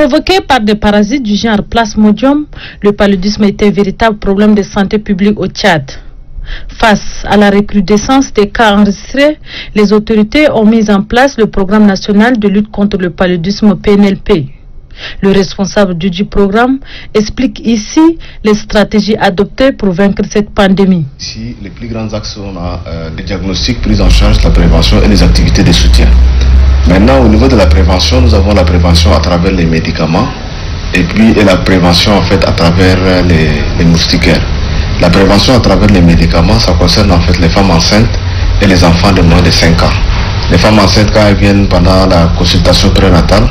Provoqué par des parasites du genre Plasmodium, le paludisme est un véritable problème de santé publique au Tchad. Face à la recrudescence des cas enregistrés, les autorités ont mis en place le programme national de lutte contre le paludisme PNLP. Le responsable du programme explique ici les stratégies adoptées pour vaincre cette pandémie. Ici, les plus grands axes sont les diagnostics, prise en charge, la prévention et les activités de soutien. Maintenant, au niveau de la prévention, nous avons la prévention à travers les médicaments et la prévention en fait à travers les moustiquaires. La prévention à travers les médicaments, ça concerne en fait les femmes enceintes et les enfants de moins de 5 ans. Les femmes enceintes, quand elles viennent pendant la consultation prénatale,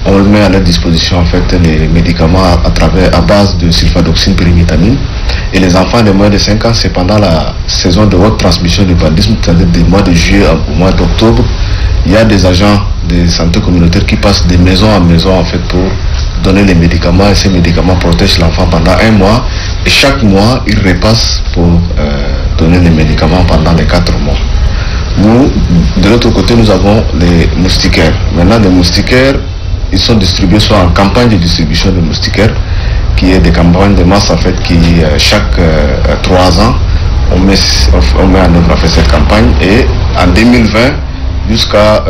on met à leur disposition en fait les médicaments à base de sulfadoxine pyrimétamine. Et les enfants de moins de 5 ans, c'est pendant la saison de haute transmission du paludisme, c'est-à-dire du mois de juillet au mois d'octobre. Il y a des agents de santé communautaire qui passent de maison en maison en fait pour donner les médicaments, et ces médicaments protègent l'enfant pendant 1 mois, et chaque mois ils repassent pour donner les médicaments pendant les 4 mois. Nous, de l'autre côté, nous avons les moustiquaires. Maintenant, les moustiquaires, ils sont distribués soit en campagne de distribution de moustiquaires, qui est des campagnes de masse en fait qui chaque 3 ans on met en œuvre en fait cette campagne, et en 2020 jusqu'à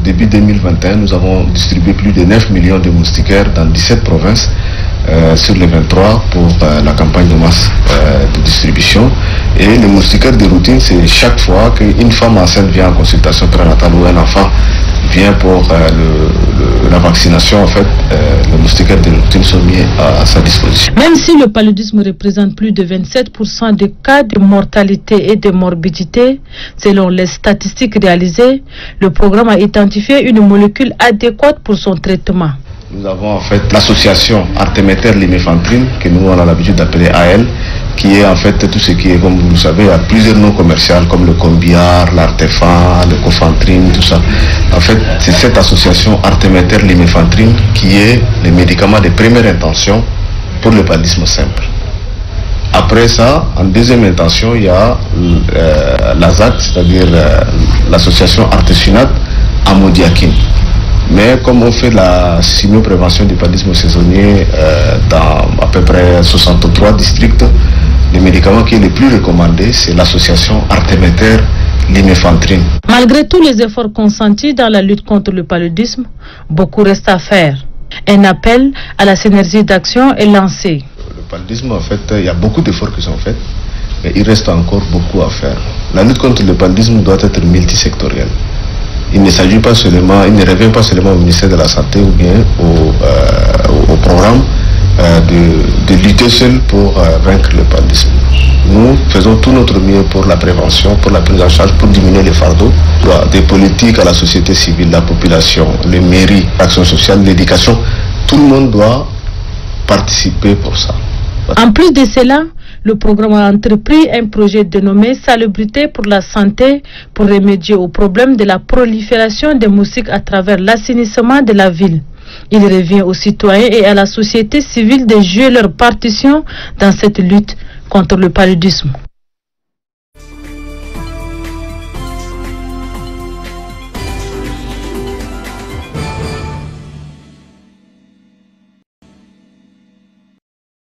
début 2021 nous avons distribué plus de 9 millions de moustiquaires dans 17 provinces sur les 23 pour la campagne de masse de distribution. Et les moustiquaires de routine, c'est chaque fois qu'une femme enceinte vient en consultation prénatale ou un enfant vient pour la vaccination, en fait, les moustiquaires de routine sont mis à sa disposition. Même si le paludisme représente plus de 27% des cas de mortalité et de morbidité, selon les statistiques réalisées, le programme a identifié une molécule adéquate pour son traitement. Nous avons en fait l'association Artemether-Lumefantrine, que nous on a l'habitude d'appeler AL, qui est en fait tout ce qui est, comme vous le savez, il y a plusieurs noms commerciaux comme le Combiar, l'Artefan, le Cofantrine, tout ça. En fait, c'est cette association Artemether-Lumefantrine qui est le médicament de première intention pour le paludisme simple. Après ça, en deuxième intention, il y a l'AZAC, c'est-à-dire l'association Artesunate Amodiaquine. Mais comme on fait la simio-prévention du paludisme saisonnier dans à peu près 63 districts, le médicament qui est le plus recommandé, c'est l'association Artemether-Lumefantrine. Malgré tous les efforts consentis dans la lutte contre le paludisme, beaucoup reste à faire. Un appel à la synergie d'action est lancé. Le paludisme, en fait, il y a beaucoup d'efforts qui sont faits, mais il reste encore beaucoup à faire. La lutte contre le paludisme doit être multisectorielle. Il ne s'agit pas seulement, il ne revient pas seulement au ministère de la Santé ou bien au programme de lutter seul pour vaincre le paludisme. Nous faisons tout notre mieux pour la prévention, pour la prise en charge, pour diminuer les fardeaux. Des politiques à la société civile, la population, les mairies, l'action sociale, l'éducation, tout le monde doit participer pour ça. En plus de cela, le programme a entrepris un projet dénommé Salubrité pour la santé pour remédier au problème de la prolifération des moustiques à travers l'assainissement de la ville. Il revient aux citoyens et à la société civile de jouer leur partition dans cette lutte contre le paludisme.